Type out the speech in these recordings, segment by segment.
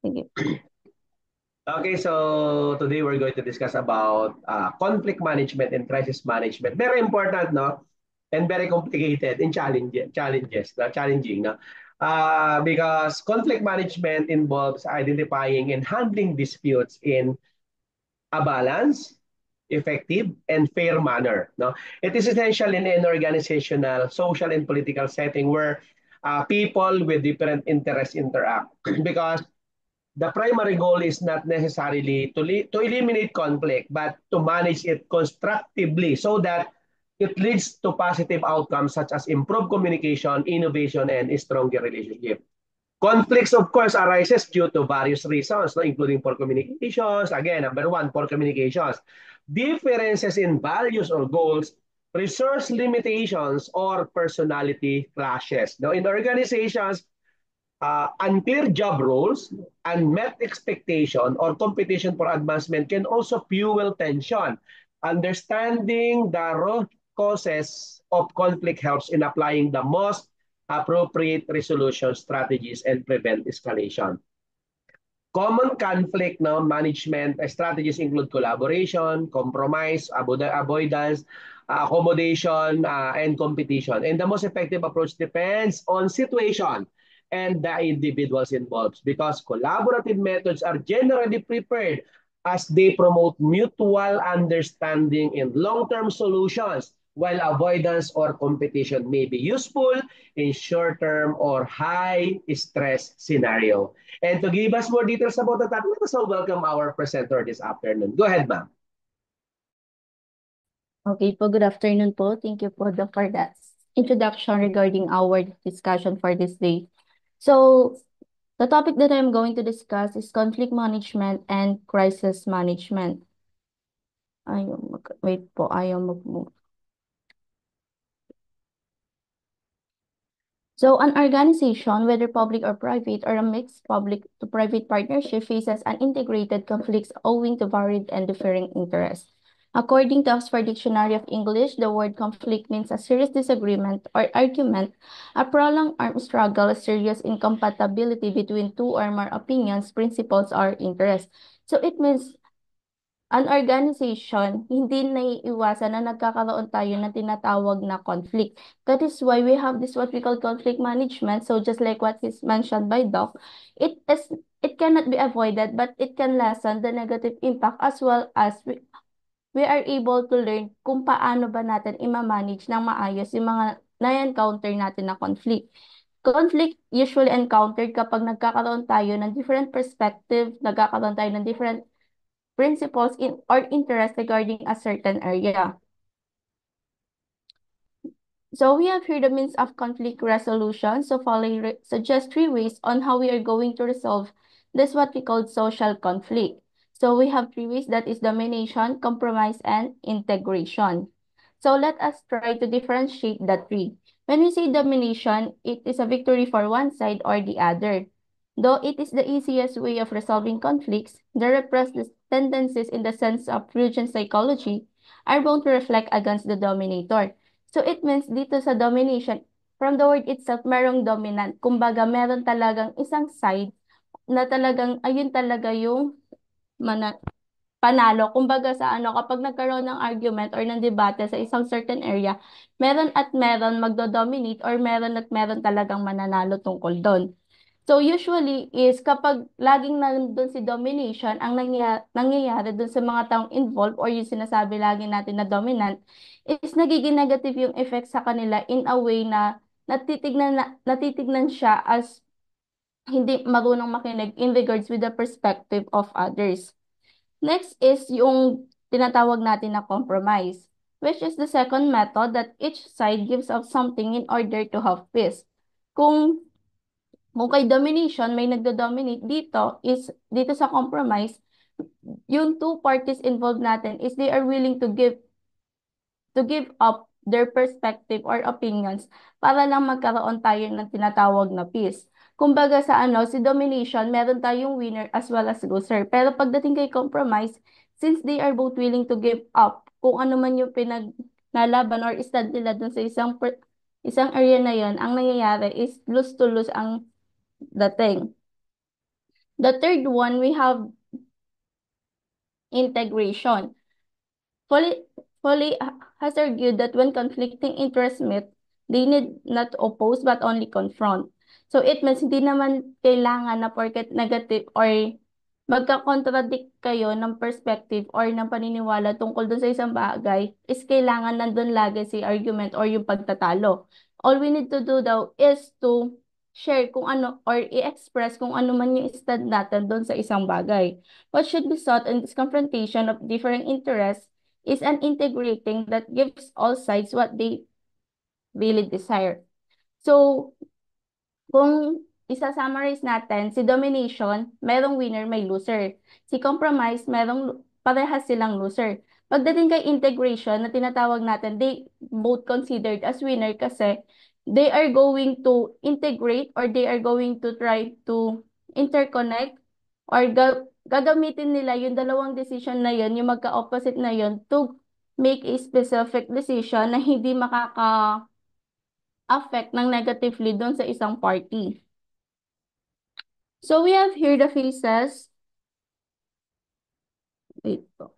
Sige. Okay, so today we're going to discuss about conflict management and crisis management. Very important, no? And very complicated and challenging, no? Because conflict management involves identifying and handling disputes in a balanced, effective, and fair manner. No, it is essential in an organizational, social, and political setting where people with different interests interact because the primary goal is not necessarily to eliminate conflict, but to manage it constructively so that it leads to positive outcomes such as improved communication, innovation, and a stronger relationship. Conflicts, of course, arises due to various reasons, no, including poor communications. Again, number one, poor communications. Differences in values or goals, resource limitations, or personality clashes. Now, in organizations, unclear job roles, unmet expectation, or competition for advancement can also fuel tension. Understanding the root causes of conflict helps in applying the most appropriate resolution strategies and prevent escalation. Common conflict management strategies include collaboration, compromise, avoidance, accommodation, and competition. And the most effective approach depends on situation and the individuals involved because collaborative methods are generally prepared as they promote mutual understanding and long-term solutions, while avoidance or competition may be useful in short-term or high-stress scenario. And to give us more details about the topic, let us all welcome our presenter this afternoon. Go ahead, ma'am. Okay po, good afternoon po. Thank you for that introduction regarding our discussion for this day. So, the topic that I'm going to discuss is conflict management and crisis management. Wait po, ayaw mag-move. So, an organization, whether public or private, or a mixed public to private partnership, faces an integrated conflicts owing to varied and differing interests. According to Oxford Dictionary of English, the word conflict means a serious disagreement or argument, a prolonged armed struggle, a serious incompatibility between two or more opinions, principles, or interests. So it means an organization, hindi naiiwasan na nagkakaroon tayo ng tinatawag na conflict. That is why we have this what we call conflict management. So just like what is mentioned by Doc, it cannot be avoided, but it can lessen the negative impact as well as we are able to learn kung paano ba natin ima-manage ng maayos yung mga na-encounter natin na conflict. Conflict usually encountered kapag nagkakaroon tayo ng different perspective, nagkakaroon tayo ng different principles in or interest regarding a certain area. So we have here the means of conflict resolution. So following suggest three ways on how we are going to resolve this what we call social conflict. So we have three ways, that is domination, compromise, and integration. So let us try to differentiate the three. When we say domination, it is a victory for one side or the other. Though it is the easiest way of resolving conflicts, the repressed tendencies in the sense of Freudian psychology are bound to reflect against the dominator. So it means dito sa domination, from the word itself, merong dominant. Kumbaga, meron talagang isang side na talagang ayun talaga yung mana panalo. Kumbaga sa ano, kapag nagkaroon ng argument or ng debate sa isang certain area, meron at meron magdo-dominate or meron at meron talagang mananalo tungkol doon. So usually is kapag laging nandun si domination, ang nangyayari dun sa mga taong involved or yung sinasabi lagi natin na dominant, is nagiging negative yung effect sa kanila in a way na natitignan siya as hindi marunong makinig in regards with the perspective of others. Next is yung tinatawag natin na compromise, which is the second method that each side gives up something in order to have peace. Kung kung kay domination, may nagdo-dominate dito is dito sa compromise, yung two parties involved natin is they are willing to give up their perspective or opinions para lang magkaroon tayo ng tinatawag na peace. Kumbaga sa ano, si domination, meron tayong winner as well as loser. Pero pagdating kay compromise, since they are both willing to give up kung ano man yung pinaglalaban or stand nila dun sa isang area na yon, ang nangyayari is lose to lose ang dating. The third one, we have integration. Foley, Foley has argued that when conflicting interests meet, they need not oppose but only confront. So it means hindi naman kailangan na porket negative or magka-contradict kayo ng perspective or ng paniniwala tungkol dun sa isang bagay is kailangan nandun lagi si argument or yung pagtatalo. All we need to do daw is to share kung ano or i-express kung ano man yung stand natin dun sa isang bagay. What should be sought in this confrontation of differing interests is an integrating that gives all sides what they really desire. So, kung isa-summarize natin, si domination, merong winner, may loser. Si compromise, parehas silang loser. Pagdating kay integration na tinatawag natin, they both considered as winner kasi they are going to integrate or they are going to try to interconnect or gagamitin nila yung dalawang decision na yun, yung magka-opposite na yun, to make a specific decision na hindi makaka-affect ng negatively doon sa isang party. So we have here the phases. Wait po.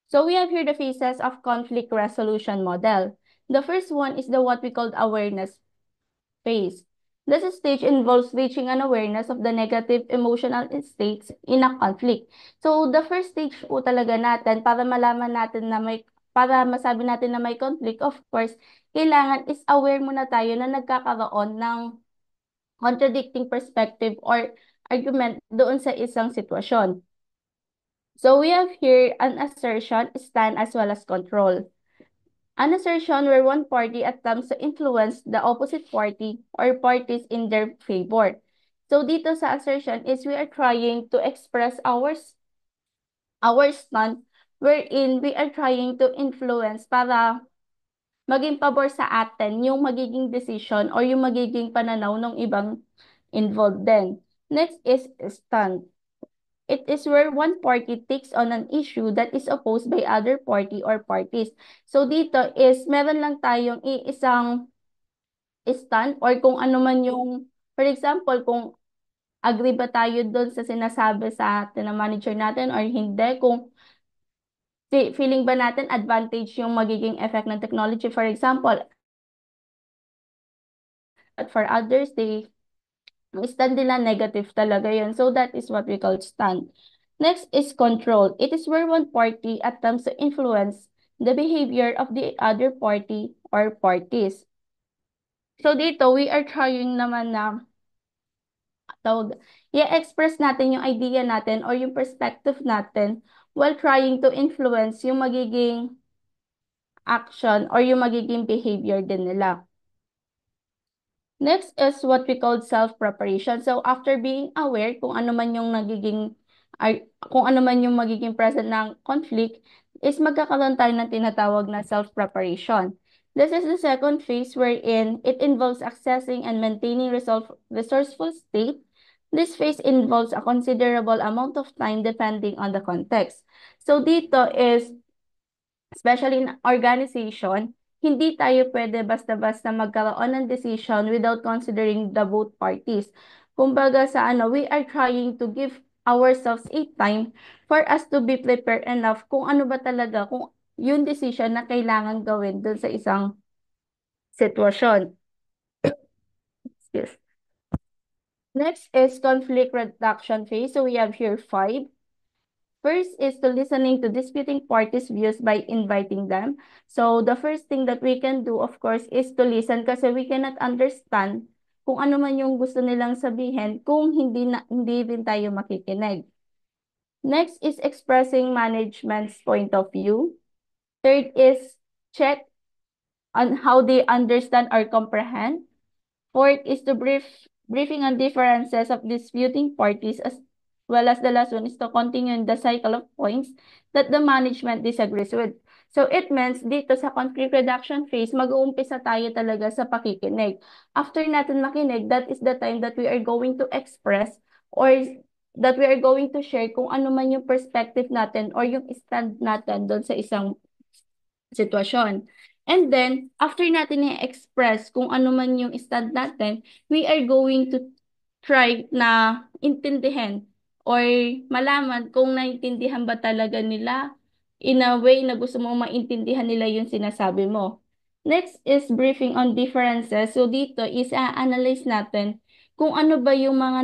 So we have here the phases of conflict resolution model. The first one is the what we call awareness phase. This stage involves reaching an awareness of the negative emotional states in a conflict. So the first stage po talaga natin para malaman natin na para masabi natin na may conflict, of course, kailangan is aware muna tayo na nagkakaroon ng contradicting perspective or argument doon sa isang sitwasyon. So we have here an assertion, stand, as well as control. An assertion where one party attempts to influence the opposite party or parties in their favor. So dito sa assertion is we are trying to express our stand wherein we are trying to influence para maging pabor sa atin yung magiging decision or yung magiging pananaw ng ibang involved din. Next is stand. It is where one party takes on an issue that is opposed by other party or parties. So dito is meron lang tayong iisang stand or kung ano man yung, for example, kung agree ba tayo doon sa sinasabi sa atin ng manager natin or hindi, kung feeling ba natin advantage yung magiging effect ng technology, for example, but for others, ang stand nila negative talaga yun. So that is what we call stand. Next is control. It is where one party attempts to influence the behavior of the other party or parties. So dito, we are trying naman na i-express natin yung idea natin or yung perspective natin while trying to influence yung magiging action or yung magiging behavior din nila. Next is what we call self-preparation. So after being aware kung ano man yung kung ano man yung magiging present ng conflict, is magkakaroon tayo ng tinatawag na self-preparation. This is the second phase wherein it involves accessing and maintaining resourceful state. This phase involves a considerable amount of time depending on the context. So dito is especially in organization, hindi tayo pwede basta-basta magkaroon ng decision without considering the both parties. Kumbaga sa we are trying to give ourselves a time for us to be prepared enough kung ano ba talaga, kung yung decision na kailangan gawin dun sa isang sitwasyon. Yes. Next is conflict reduction phase. So we have here 5. First is to listening to disputing parties' views by inviting them. So the first thing that we can do, of course, is to listen kasi we cannot understand kung ano man yung gusto nilang sabihin kung hindi rin tayo makikinig. Next is expressing management's point of view. Third is check on how they understand or comprehend. Fourth is to briefing on differences of disputing parties, as well as the last one is to continue in the cycle of points that the management disagrees with. So it means dito sa conflict reduction phase, mag-uumpisa tayo talaga sa pakikinig. After natin makinig, that is the time that we are going to express or that we are going to share kung ano man yung perspective natin or yung stand natin doon sa isang sitwasyon. And then, after natin i-express kung ano man yung stand natin, we are going to try na intindihin or malaman kung naintindihan ba talaga nila in a way na gusto mo maintindihan nila yung sinasabi mo. Next is briefing on differences. So dito is a-analyze natin kung ano ba yung mga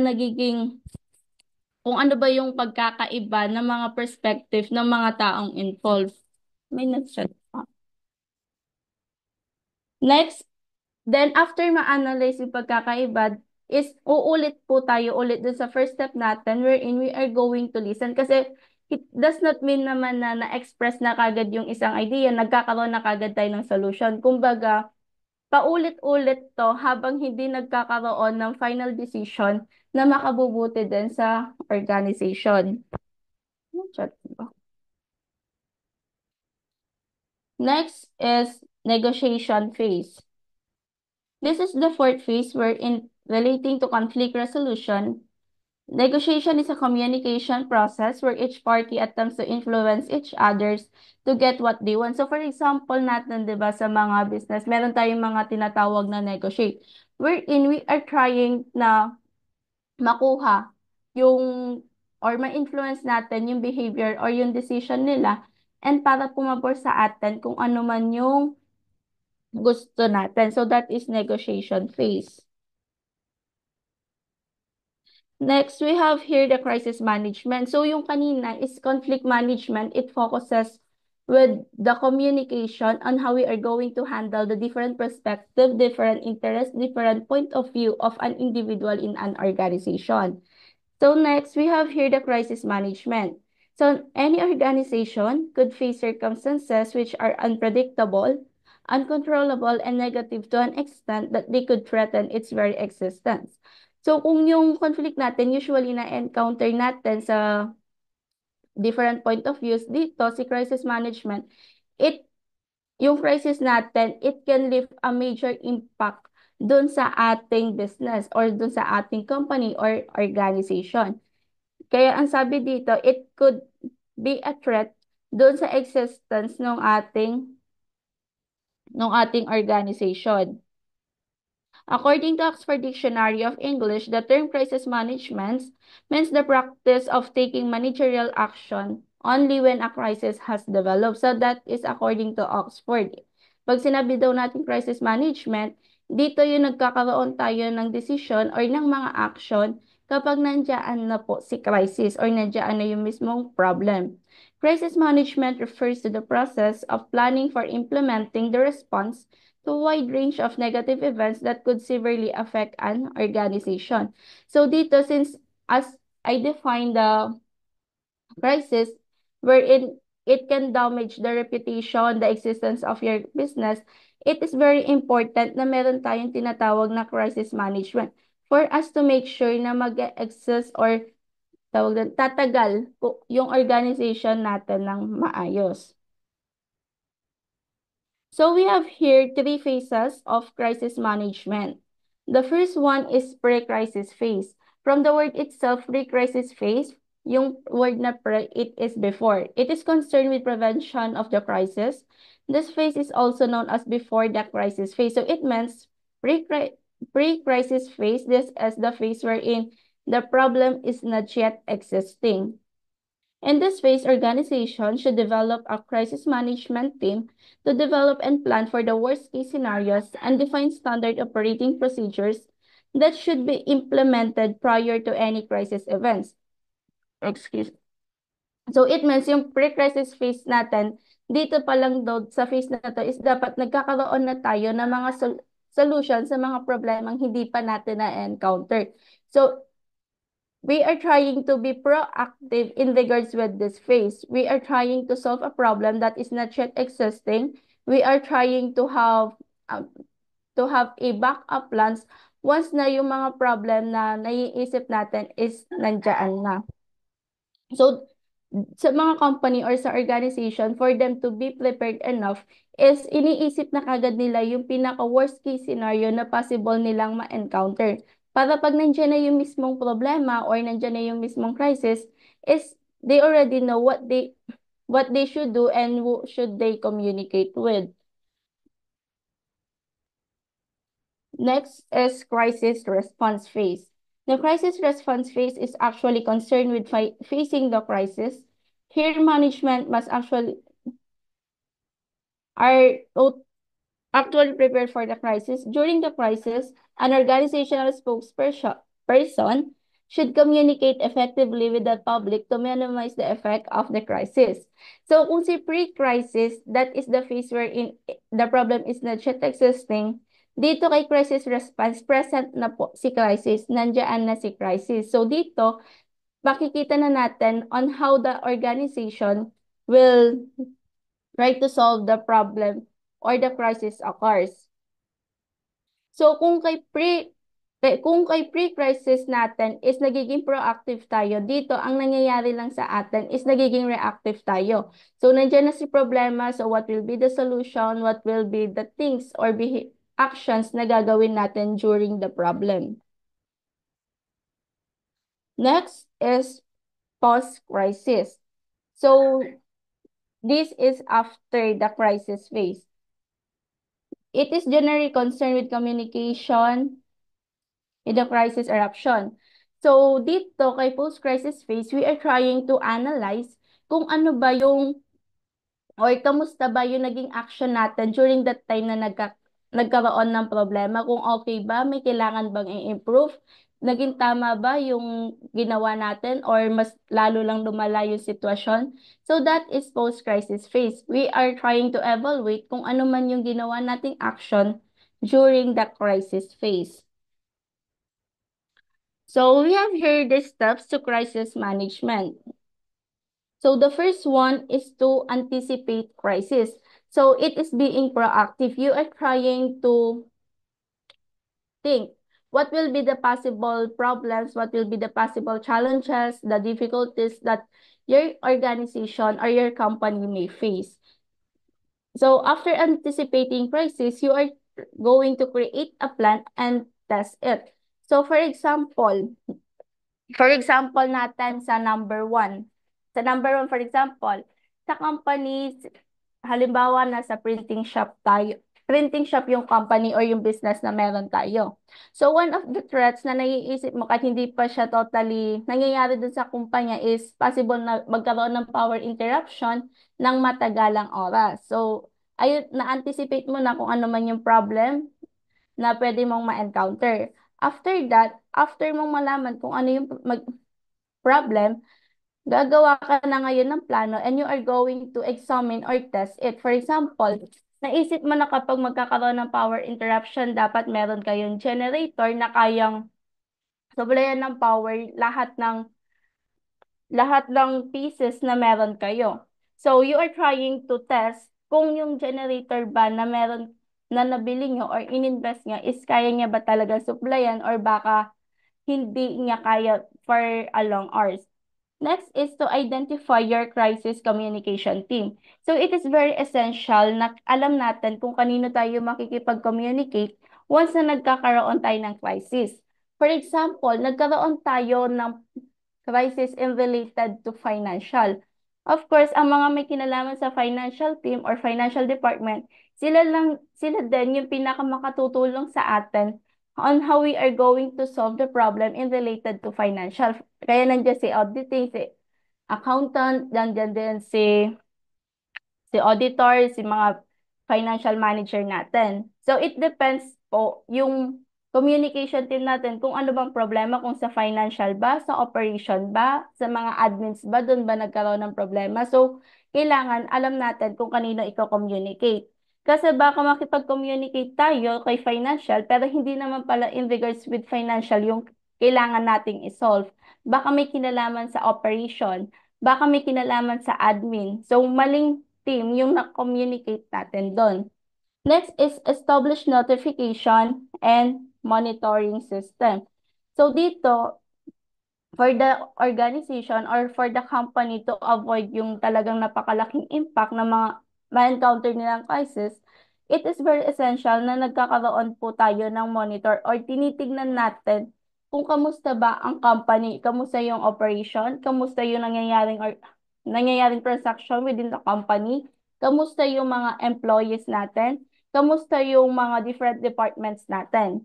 kung ano ba yung pagkakaiba ng mga perspective ng mga taong involved. May nag-chat pa. Next, then after ma-analyze yung pagkakaiba, is uulit po tayo ulit dun sa first step natin wherein we are going to listen. Kasi it does not mean naman na na-express na kagad yung isang idea, nagkakaroon na kagad tayo ng solution. Kumbaga, paulit-ulit to habang hindi nagkakaroon ng final decision na makabubuti din sa organization. Chat ba? Next is negotiation phase. This is the fourth phase wherein relating to conflict resolution. Negotiation is a communication process where each party attempts to influence each others to get what they want. So for example natin, 'di ba, sa mga business, meron tayong mga tinatawag na negotiate wherein we are trying na makuha yung or ma-influence natin yung behavior or yung decision nila and para pumabor sa atin kung ano man yung gusto natin. So that is negotiation phase. Next, we have here the crisis management. So yung kanina is conflict management. It focuses with the communication on how we are going to handle the different perspective, different interests, different point of view of an individual in an organization. So next, we have here the crisis management. So any organization could face circumstances which are unpredictable, uncontrollable, and negative to an extent that they could threaten its very existence. So kung yung conflict natin usually na-encounter natin sa different point of views, dito si crisis management, yung crisis natin, it can leave a major impact dun sa ating business or dun sa ating company or organization. Kaya ang sabi dito, it could be a threat dun sa existence ng ating organization. According to Oxford Dictionary of English, the term crisis management means the practice of taking managerial action only when a crisis has developed. So that is according to Oxford. Pag sinabi daw natin crisis management, dito yung nagkakaroon tayo ng decision or ng mga action kapag nandiyan na po si crisis or nandiyan na yung mismong problem. Crisis management refers to the process of planning for implementing the response to a wide range of negative events that could severely affect an organization. So dito, since as I define the crisis, wherein it can damage the reputation, the existence of your business, it is very important na meron tayong tinatawag na crisis management for us to make sure na mag-exist or tatagal yung organization natin ng maayos. So we have here three phases of crisis management. The first one is pre-crisis phase. From the word itself, pre-crisis phase, yung word na pre, it is before. It is concerned with prevention of the crisis. This phase is also known as before the crisis phase. So it means pre-crisis phase, this is the phase wherein the problem is not yet existing. In this phase, organizations should develop a crisis management team to develop and plan for the worst-case scenarios and define standard operating procedures that should be implemented prior to any crisis events. Excuse. So it means yung pre-crisis phase natin, dito pa lang daw sa phase na to is dapat nagkakaroon na tayo ng mga solution sa mga problemang hindi pa natin na-encounter. So we are trying to be proactive in regards with this phase. We are trying to solve a problem that is not yet existing. We are trying to have a backup plans once na yung mga problem na naiisip natin is nandiyan na. So, sa mga company or sa organization, for them to be prepared enough is iniisip na kagad nila yung pinaka worst case scenario na possible nilang ma-encounter. Para pag nandiyan na yung mismong problema or nandiyan na yung mismong crisis, is they already know what they should do and who should they communicate with. Next is crisis response phase. The crisis response phase is actually concerned with facing the crisis. Here, management must are actually prepared for the crisis. During the crisis, an organizational spokesperson should communicate effectively with the public to minimize the effect of the crisis. So kung si pre-crisis, that is the phase wherein the problem is not yet existing. Dito kay crisis response, present na po si crisis, nandiyan na si crisis. So dito, makikita na natin on how the organization will try to solve the problem or the crisis occurs. So kung kay pre-crisis natin is nagiging proactive tayo, dito ang nangyayari lang sa atin is nagiging reactive tayo. So nandiyan na si problema, so what will be the solution, what will be the things or actions na gagawin natin during the problem. Next is post-crisis. So this is after the crisis phase. It is generally concerned with communication in the crisis eruption. So, dito kay post-crisis phase, we are trying to analyze kung ano ba yung or kamusta ba yung naging action natin during that time na nagkaroon ng problema. Kung okay ba, may kailangan bang i-improve? Naging tama ba yung ginawa natin or mas lalo lang lumala yung sitwasyon? So that is post-crisis phase. We are trying to evaluate kung ano man yung ginawa nating action during the crisis phase. So we have here the steps to crisis management. So the first one is to anticipate crisis. So it is being proactive. You are trying to think what will be the possible problems, what will be the possible challenges, the difficulties that your organization or your company may face. So after anticipating crisis, you are going to create a plan and test it. So for example natin sa number one. Sa number one, for example, sa company, halimbawa nasa printing shop tayo. Printing shop yung company or yung business na meron tayo. So one of the threats na naiisip mo kahit hindi pa siya totally nangyayari dun sa kumpanya is possible na magkaroon ng power interruption ng matagalang oras. So ayun, na-anticipate mo na kung ano man yung problem na pwede mong ma-encounter. After that, after mong malaman kung ano yung problem, gagawa ka na ngayon ng plano and you are going to examine or test it. For example, naisip mo na kapag magkakaroon ng power interruption, dapat meron kayong generator na kayang supplyan ng power lahat ng pieces na meron kayo. So, you are trying to test kung yung generator ba na meron na nabili nyo or ininvest nyo is kaya niya ba talaga supplyan or baka hindi niya kaya for a long hours. Next is to identify your crisis communication team. So it is very essential na alam natin kung kanino tayo makikipag-communicate once na nagkakaroon tayo ng crisis. For example, nagkaroon tayo ng crisis in related to financial. Of course, ang mga may kinalaman sa financial team or financial department, sila din yung pinakamakatutulong sa atin on how we are going to solve the problem in related to financial. Kaya nandiyan si auditing, si accountant, nandiyan din si auditor, si mga financial manager natin. So it depends po yung communication team natin kung ano bang problema, kung sa financial ba, sa operation ba, sa mga admins ba, doon ba nagkaroon ng problema. So kailangan alam natin kung kanino i-communicate. Kasi baka makipag-communicate tayo kay financial pero hindi naman pala in regards with financial yung kailangan nating isolve. Baka may kinalaman sa operation, baka may kinalaman sa admin. So maling team yung na-communicate natin doon. Next is establish notification and monitoring system. So dito, for the organization or for the company to avoid yung talagang napakalaking impact na mga ma-encounter nilang crisis, it is very essential na nagkakaroon po tayo ng monitor or tinitignan natin kung kamusta ba ang company, kamusta yung operation, kamusta yung nangyayaring transaction within the company, kamusta yung mga employees natin, kamusta yung mga different departments natin.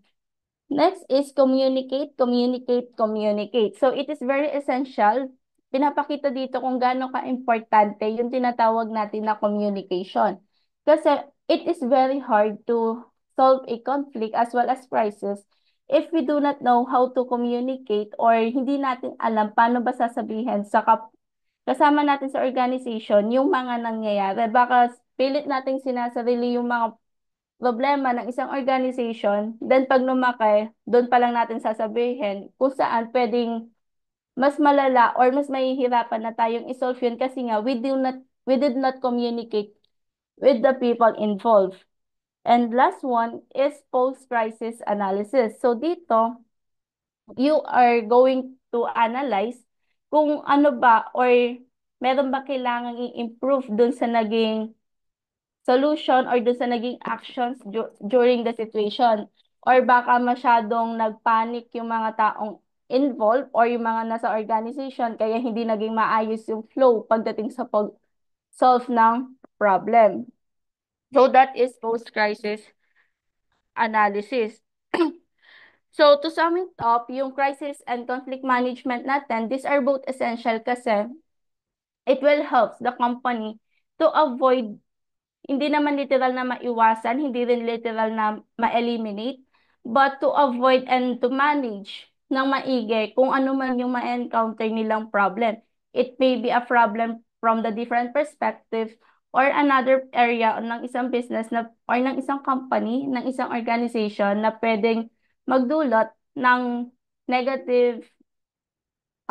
Next is communicate, communicate, communicate. So it is very essential. Pinapakita dito kung gaano ka-importante yung tinatawag natin na communication. Kasi it is very hard to solve a conflict as well as crisis if we do not know how to communicate or hindi natin alam paano ba sasabihin sa kasama natin sa organization yung mga nangyayari. Baka pilit nating sinasarili yung mga problema ng isang organization, then pag lumaki, doon pa lang natin sasabihin kung saan pwedeng mas malala or mas mahihirapan na tayong isolve yun kasi nga we did not communicate with the people involved. And last one is post-crisis analysis. So dito, you are going to analyze kung ano ba or meron ba kailangang i-improve dun sa naging solution or dun sa naging actions during the situation. Or baka masyadong nagpanic yung mga taong involved or yung mga nasa organization kaya hindi naging maayos yung flow pagdating sa pag-solve ng problem. So that is post-crisis analysis. So to sum it up, yung crisis and conflict management natin, these are both essential kasi it will help the company to avoid hindi naman literal na maiwasan, hindi rin literal na ma-eliminate, but to avoid and to manage ng maigi kung ano man yung ma-encounter nilang problem. It may be a problem from the different perspective or another area ng isang business na, or ng isang company, ng isang organization na pwedeng magdulot ng negative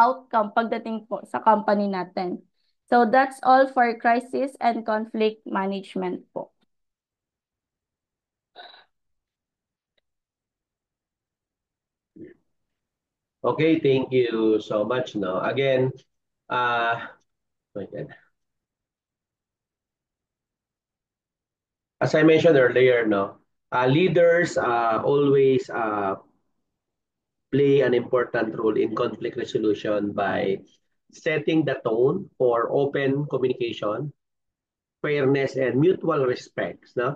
outcome pagdating po sa company natin. So that's all for crisis and conflict management po. Okay, thank you so much. No, again, uh, as I mentioned earlier, no, leaders always play an important role in conflict resolution by setting the tone for open communication, fairness, and mutual respect. No?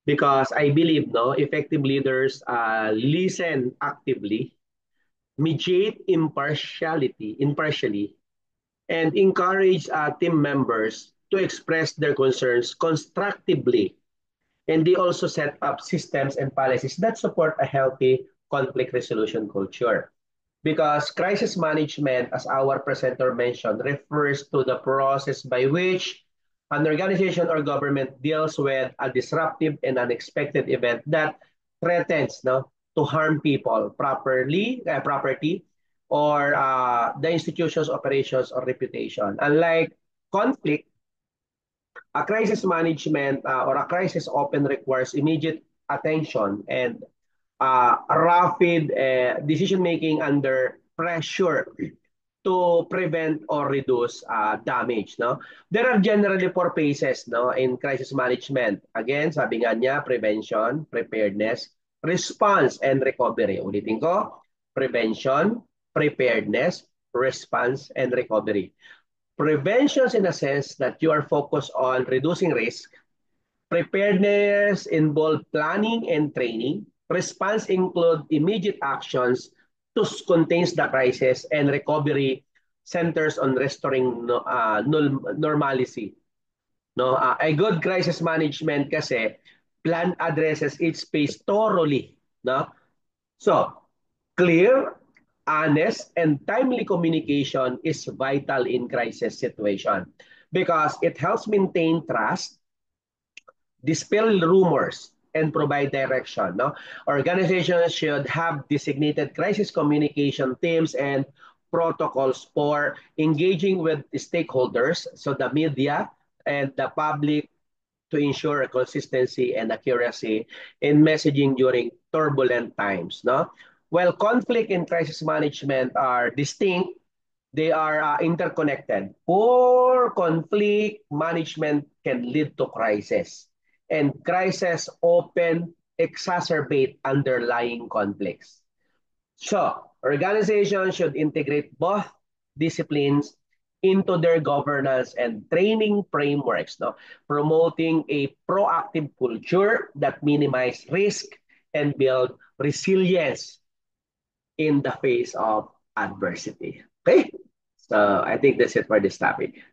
Because I believe no, effective leaders listen actively, mediate impartially, and encourage team members to express their concerns constructively. And they also set up systems and policies that support a healthy conflict resolution culture. Because crisis management, as our presenter mentioned, refers to the process by which an organization or government deals with a disruptive and unexpected event that threatens no, to harm people, property, or the institution's operations or reputation. Unlike conflict, a crisis management or a crisis often requires immediate attention and rapid decision making under pressure to prevent or reduce damage. No? There are generally four phases no, in crisis management. Again, sabi nga niya, prevention, preparedness, response, and recovery. Ulitin ko, prevention, preparedness, response, and recovery. Prevention in a sense that you are focused on reducing risk. Preparedness involve planning and training. Response include immediate actions to contain the crisis, and recovery centers on restoring normalcy. No, a good crisis management kasi plan addresses each phase thoroughly. No? So, clear, honest, and timely communication is vital in crisis situation because it helps maintain trust, dispel rumors, and provide direction. No? Organizations should have designated crisis communication teams and protocols for engaging with stakeholders, so the media and the public, to ensure consistency and accuracy in messaging during turbulent times. No? While conflict and crisis management are distinct, they are interconnected. Poor conflict management can lead to crisis, and crises often exacerbate underlying conflicts. So, organizations should integrate both disciplines into their governance and training frameworks, no? Promoting a proactive culture that minimize risk and build resilience in the face of adversity. Okay? So I think that's it for this topic.